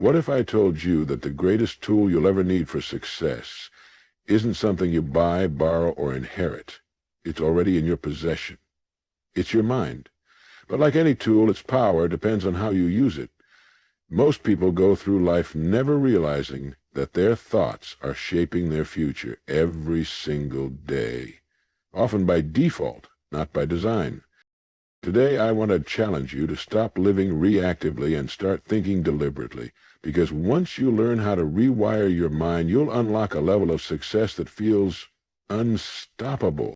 What if I told you that the greatest tool you'll ever need for success isn't something you buy, borrow, or inherit? It's already in your possession. It's your mind. But like any tool, its power depends on how you use it. Most people go through life never realizing that their thoughts are shaping their future every single day, often by default, not by design. Today, I want to challenge you to stop living reactively and start thinking deliberately, because once you learn how to rewire your mind, you'll unlock a level of success that feels unstoppable.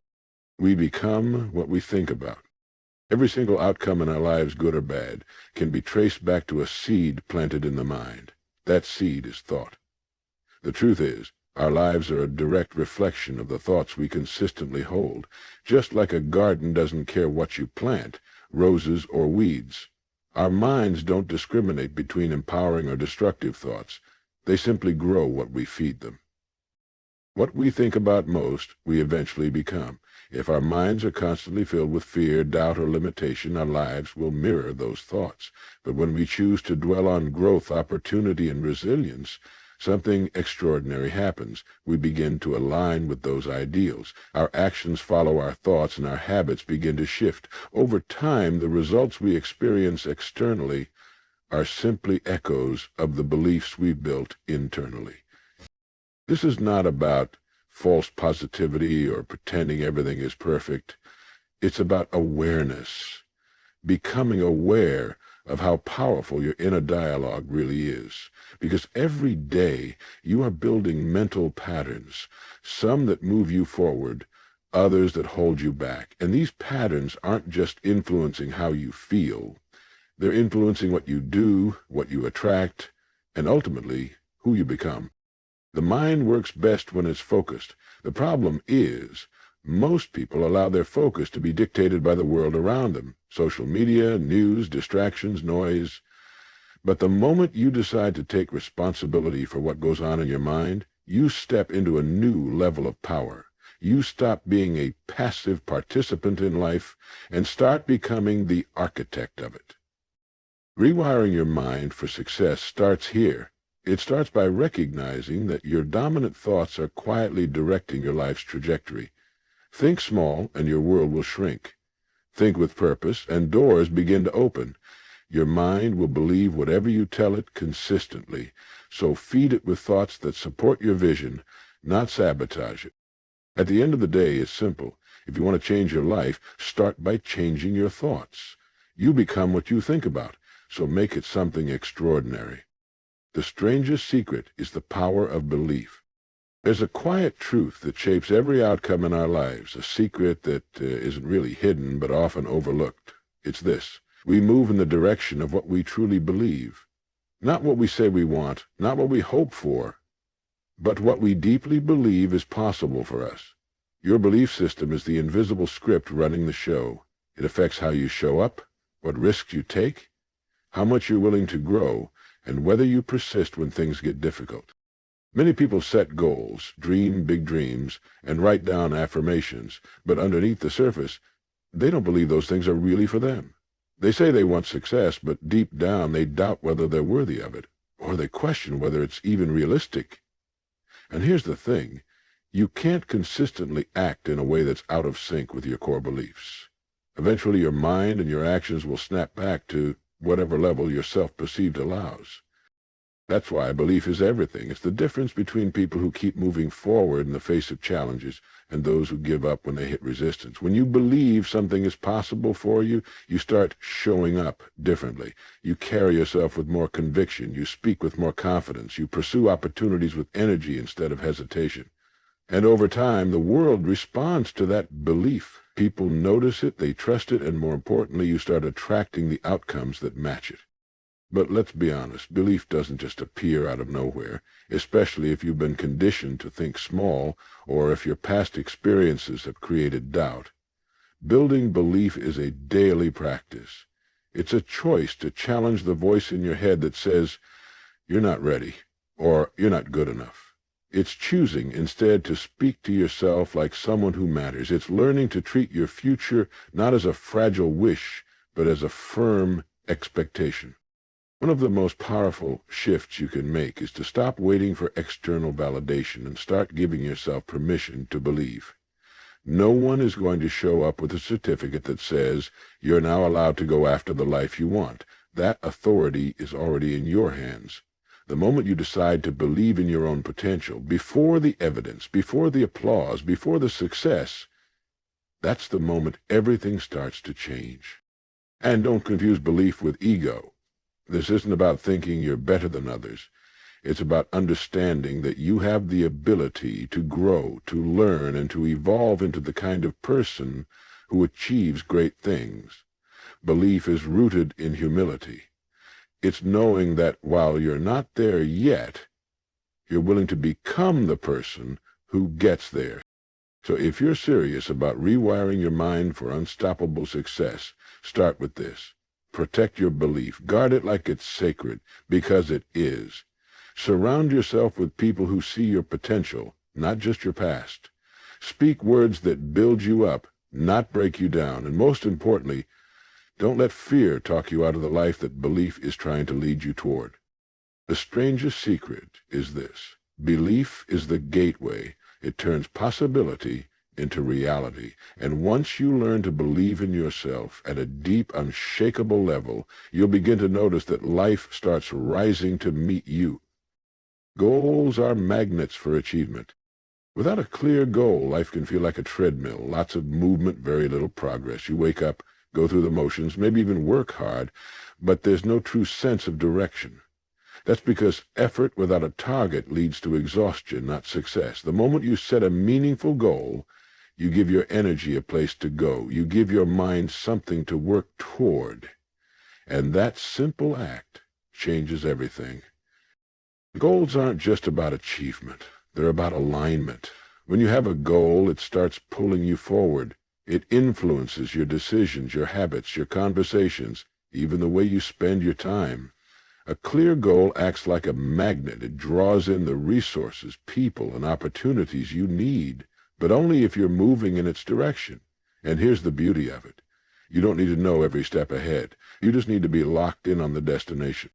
We become what we think about. Every single outcome in our lives, good or bad, can be traced back to a seed planted in the mind. That seed is thought. The truth is, our lives are a direct reflection of the thoughts we consistently hold, just like a garden doesn't care what you plant, roses or weeds. Our minds don't discriminate between empowering or destructive thoughts. They simply grow what we feed them. What we think about most, we eventually become. If our minds are constantly filled with fear, doubt, or limitation, our lives will mirror those thoughts. But when we choose to dwell on growth, opportunity, and resilience, something extraordinary happens. We begin to align with those ideals. Our actions follow our thoughts, and our habits begin to shift. Over time, the results we experience externally are simply echoes of the beliefs we built internally. This is not about false positivity or pretending everything is perfect. It's about awareness, becoming aware of how powerful your inner dialogue really is. Because every day you are building mental patterns, some that move you forward, others that hold you back. And these patterns aren't just influencing how you feel. They're influencing what you do, what you attract, and ultimately who you become. The mind works best when it's focused. The problem is, most people allow their focus to be dictated by the world around them. Social media, news, distractions, noise. But the moment you decide to take responsibility for what goes on in your mind, you step into a new level of power. You stop being a passive participant in life and start becoming the architect of it. Rewiring your mind for success starts here. It starts by recognizing that your dominant thoughts are quietly directing your life's trajectory. Think small, and your world will shrink. Think with purpose, and doors begin to open. Your mind will believe whatever you tell it consistently, so feed it with thoughts that support your vision, not sabotage it. At the end of the day, it's simple. If you want to change your life, start by changing your thoughts. You become what you think about, so make it something extraordinary. The strangest secret is the power of belief. There's a quiet truth that shapes every outcome in our lives, a secret that isn't really hidden but often overlooked. It's this: we move in the direction of what we truly believe. Not what we say we want, not what we hope for, but what we deeply believe is possible for us. Your belief system is the invisible script running the show. It affects how you show up, what risks you take, how much you're willing to grow, and whether you persist when things get difficult. Many people set goals, dream big dreams, and write down affirmations, but underneath the surface, they don't believe those things are really for them. They say they want success, but deep down they doubt whether they're worthy of it, or they question whether it's even realistic. And here's the thing: you can't consistently act in a way that's out of sync with your core beliefs. Eventually your mind and your actions will snap back to whatever level your self-perceived allows. That's why belief is everything. It's the difference between people who keep moving forward in the face of challenges and those who give up when they hit resistance. When you believe something is possible for you, you start showing up differently. You carry yourself with more conviction. You speak with more confidence. You pursue opportunities with energy instead of hesitation. And over time, the world responds to that belief. People notice it, they trust it, and more importantly, you start attracting the outcomes that match it. But let's be honest, belief doesn't just appear out of nowhere, especially if you've been conditioned to think small or if your past experiences have created doubt. Building belief is a daily practice. It's a choice to challenge the voice in your head that says, "You're not ready," or "You're not good enough." It's choosing instead to speak to yourself like someone who matters. It's learning to treat your future not as a fragile wish, but as a firm expectation. One of the most powerful shifts you can make is to stop waiting for external validation and start giving yourself permission to believe. No one is going to show up with a certificate that says you're now allowed to go after the life you want. That authority is already in your hands. The moment you decide to believe in your own potential, before the evidence, before the applause, before the success, that's the moment everything starts to change. And don't confuse belief with ego. This isn't about thinking you're better than others. It's about understanding that you have the ability to grow, to learn, and to evolve into the kind of person who achieves great things. Belief is rooted in humility. It's knowing that while you're not there yet, you're willing to become the person who gets there. So if you're serious about rewiring your mind for unstoppable success, start with this. Protect your belief. Guard it like it's sacred, because it is. Surround yourself with people who see your potential, not just your past. Speak words that build you up, not break you down. And most importantly, don't let fear talk you out of the life that belief is trying to lead you toward. The strangest secret is this. Belief is the gateway. It turns possibility into reality. And once you learn to believe in yourself at a deep, unshakable level, you'll begin to notice that life starts rising to meet you. Goals are magnets for achievement. Without a clear goal, life can feel like a treadmill. Lots of movement, very little progress. You wake up, go through the motions, maybe even work hard, but there's no true sense of direction. That's because effort without a target leads to exhaustion, not success. The moment you set a meaningful goal, you give your energy a place to go. You give your mind something to work toward. And that simple act changes everything. Goals aren't just about achievement. They're about alignment. When you have a goal, it starts pulling you forward. It influences your decisions, your habits, your conversations, even the way you spend your time. A clear goal acts like a magnet. It draws in the resources, people, and opportunities you need, but only if you're moving in its direction. And here's the beauty of it. You don't need to know every step ahead. You just need to be locked in on the destination.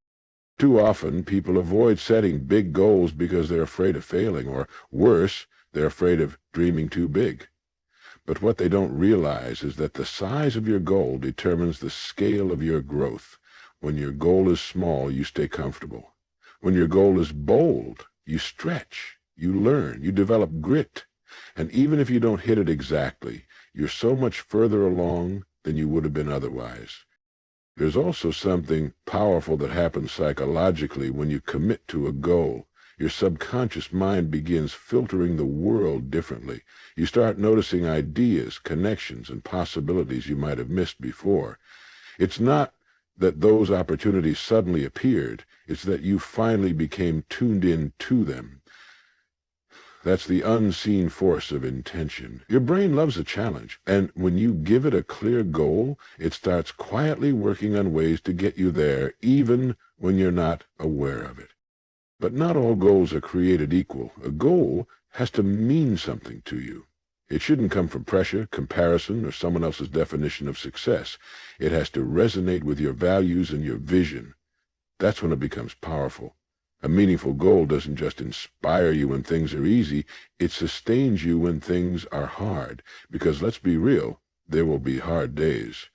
Too often, people avoid setting big goals because they're afraid of failing, or worse, they're afraid of dreaming too big. But what they don't realize is that the size of your goal determines the scale of your growth. When your goal is small, you stay comfortable. When your goal is bold, you stretch, you learn, you develop grit. And even if you don't hit it exactly, you're so much further along than you would have been otherwise. There's also something powerful that happens psychologically when you commit to a goal. Your subconscious mind begins filtering the world differently. You start noticing ideas, connections, and possibilities you might have missed before. It's not that those opportunities suddenly appeared. It's that you finally became tuned in to them. That's the unseen force of intention. Your brain loves a challenge, and when you give it a clear goal, it starts quietly working on ways to get you there, even when you're not aware of it. But not all goals are created equal. A goal has to mean something to you. It shouldn't come from pressure, comparison, or someone else's definition of success. It has to resonate with your values and your vision. That's when it becomes powerful. A meaningful goal doesn't just inspire you when things are easy, it sustains you when things are hard. Because let's be real, there will be hard days.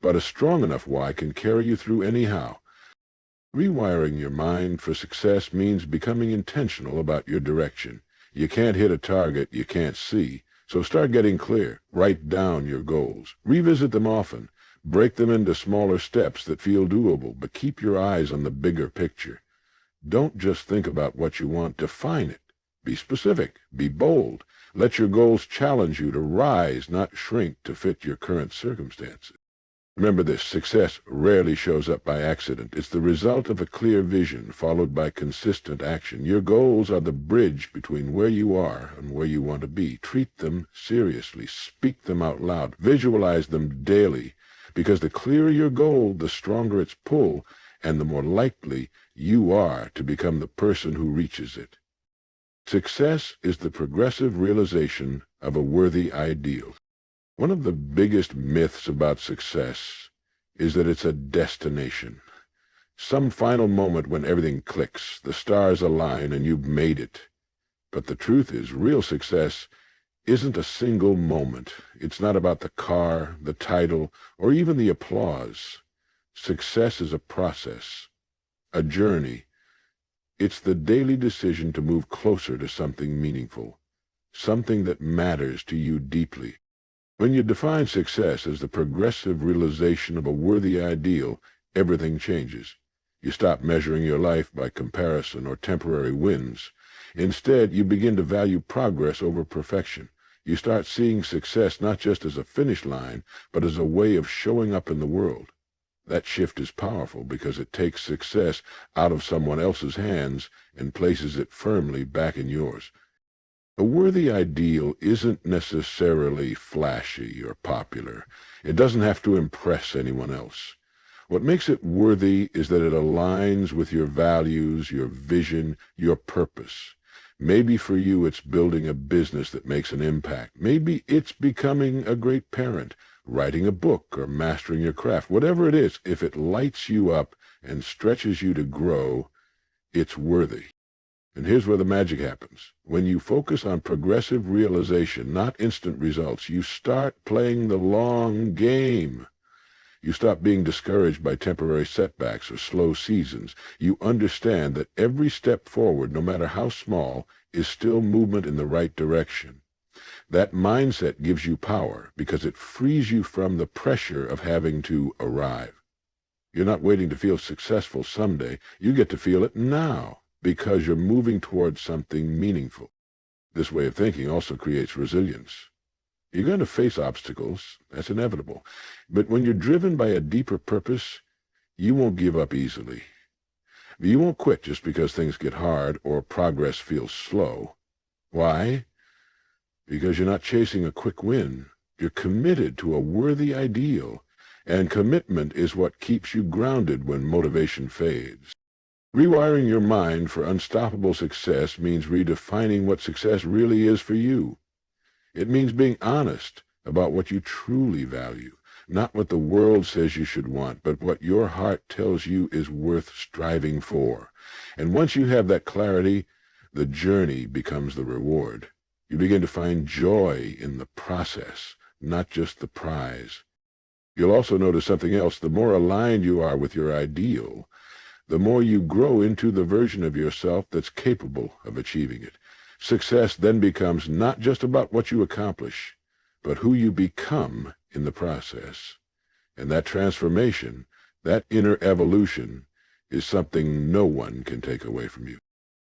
But a strong enough why can carry you through anyhow. Rewiring your mind for success means becoming intentional about your direction. You can't hit a target you can't see, so start getting clear. Write down your goals. Revisit them often. Break them into smaller steps that feel doable, but keep your eyes on the bigger picture. Don't just think about what you want, define it. Be specific, be bold. Let your goals challenge you to rise, not shrink to fit your current circumstances. Remember this, success rarely shows up by accident. It's the result of a clear vision followed by consistent action. Your goals are the bridge between where you are and where you want to be. Treat them seriously. Speak them out loud. Visualize them daily. Because the clearer your goal, the stronger its pull, and the more likely you are to become the person who reaches it. Success is the progressive realization of a worthy ideal. One of the biggest myths about success is that it's a destination. Some final moment when everything clicks, the stars align, and you've made it. But the truth is, real success isn't a single moment. It's not about the car, the title, or even the applause. Success is a process, a journey. It's the daily decision to move closer to something meaningful, something that matters to you deeply. When you define success as the progressive realization of a worthy ideal, everything changes. You stop measuring your life by comparison or temporary wins. Instead, you begin to value progress over perfection. You start seeing success not just as a finish line, but as a way of showing up in the world. That shift is powerful because it takes success out of someone else's hands and places it firmly back in yours. A worthy ideal isn't necessarily flashy or popular. It doesn't have to impress anyone else. What makes it worthy is that it aligns with your values, your vision, your purpose. Maybe for you it's building a business that makes an impact. Maybe it's becoming a great parent, writing a book, or mastering your craft. Whatever it is, if it lights you up and stretches you to grow, it's worthy. And here's where the magic happens. When you focus on progressive realization, not instant results, you start playing the long game. You stop being discouraged by temporary setbacks or slow seasons. You understand that every step forward, no matter how small, is still movement in the right direction. That mindset gives you power because it frees you from the pressure of having to arrive. You're not waiting to feel successful someday. You get to feel it now because you're moving towards something meaningful. This way of thinking also creates resilience. You're going to face obstacles. That's inevitable. But when you're driven by a deeper purpose, you won't give up easily. You won't quit just because things get hard or progress feels slow. Why? Because you're not chasing a quick win. You're committed to a worthy ideal, and commitment is what keeps you grounded when motivation fades. Rewiring your mind for unstoppable success means redefining what success really is for you. It means being honest about what you truly value, not what the world says you should want, but what your heart tells you is worth striving for. And once you have that clarity, the journey becomes the reward. You begin to find joy in the process, not just the prize. You'll also notice something else. The more aligned you are with your ideal, the more you grow into the version of yourself that's capable of achieving it. Success then becomes not just about what you accomplish, but who you become in the process. And that transformation, that inner evolution, is something no one can take away from you.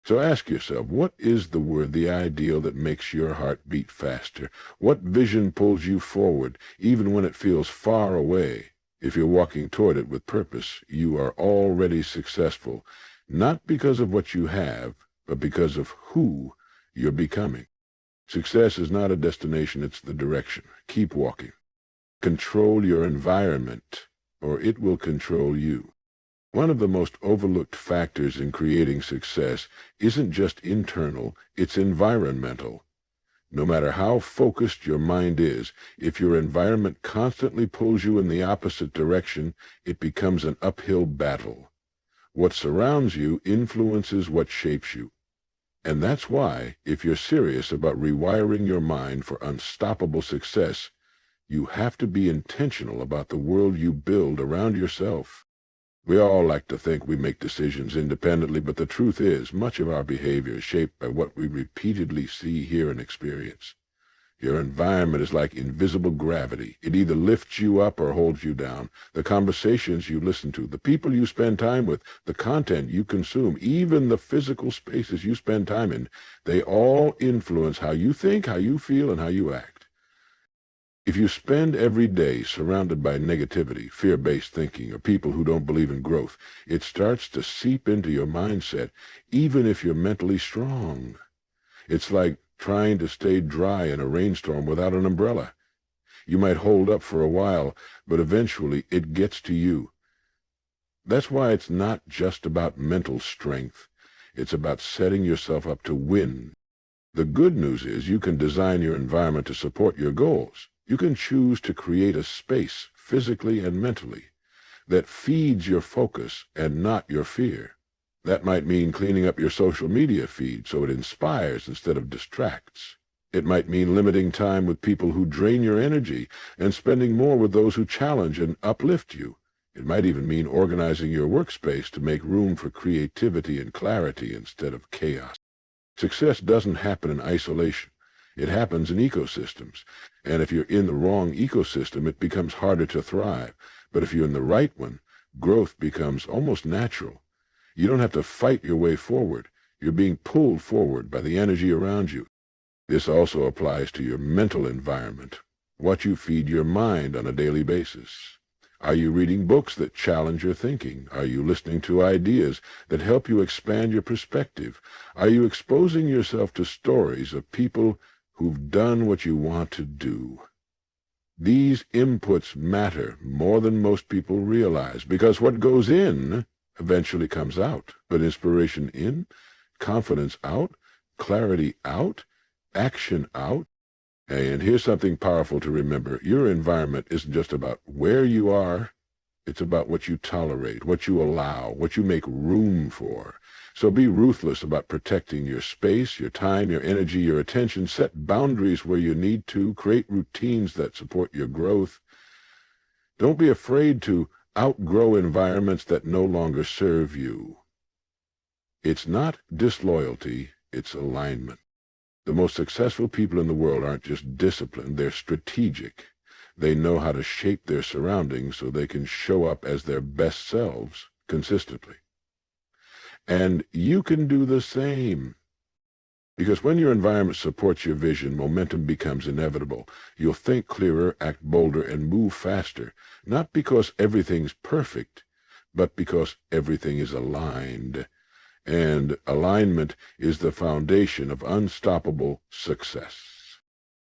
So ask yourself, what is the worthy ideal that makes your heart beat faster? What vision pulls you forward, even when it feels far away? If you're walking toward it with purpose, you are already successful, not because of what you have, but because of who you're becoming. Success is not a destination, it's the direction. Keep walking. Control your environment, or it will control you. One of the most overlooked factors in creating success isn't just internal, it's environmental. No matter how focused your mind is, if your environment constantly pulls you in the opposite direction, it becomes an uphill battle. What surrounds you influences what shapes you. And that's why, if you're serious about rewiring your mind for unstoppable success, you have to be intentional about the world you build around yourself. We all like to think we make decisions independently, but the truth is, much of our behavior is shaped by what we repeatedly see, hear, and experience. Your environment is like invisible gravity. It either lifts you up or holds you down. The conversations you listen to, the people you spend time with, the content you consume, even the physical spaces you spend time in, they all influence how you think, how you feel, and how you act. If you spend every day surrounded by negativity, fear-based thinking, or people who don't believe in growth, it starts to seep into your mindset, even if you're mentally strong. It's like trying to stay dry in a rainstorm without an umbrella. You might hold up for a while, but eventually it gets to you. That's why it's not just about mental strength. It's about setting yourself up to win. The good news is you can design your environment to support your goals. You can choose to create a space, physically and mentally. that feeds your focus and not your fear. That might mean cleaning up your social media feed so it inspires instead of distracts. It might mean limiting time with people who drain your energy and spending more with those who challenge and uplift you. It might even mean organizing your workspace to make room for creativity and clarity instead of chaos. Success doesn't happen in isolation. It happens in ecosystems. And if you're in the wrong ecosystem, it becomes harder to thrive. But if you're in the right one, growth becomes almost natural. You don't have to fight your way forward. You're being pulled forward by the energy around you. This also applies to your mental environment, what you feed your mind on a daily basis. Are you reading books that challenge your thinking? Are you listening to ideas that help you expand your perspective? Are you exposing yourself to stories of people who've done what you want to do? These inputs matter more than most people realize, because what goes in eventually comes out. But inspiration in, confidence out, clarity out, action out. And here's something powerful to remember. Your environment isn't just about where you are. It's about what you tolerate, what you allow, what you make room for. So be ruthless about protecting your space, your time, your energy, your attention. Set boundaries where you need to. Create routines that support your growth. Don't be afraid to outgrow environments that no longer serve you. It's not disloyalty, it's alignment. The most successful people in the world aren't just disciplined, they're strategic. They know how to shape their surroundings so they can show up as their best selves consistently. And you can do the same. Because when your environment supports your vision, momentum becomes inevitable. You'll think clearer, act bolder, and move faster, not because everything's perfect, but because everything is aligned. And alignment is the foundation of unstoppable success.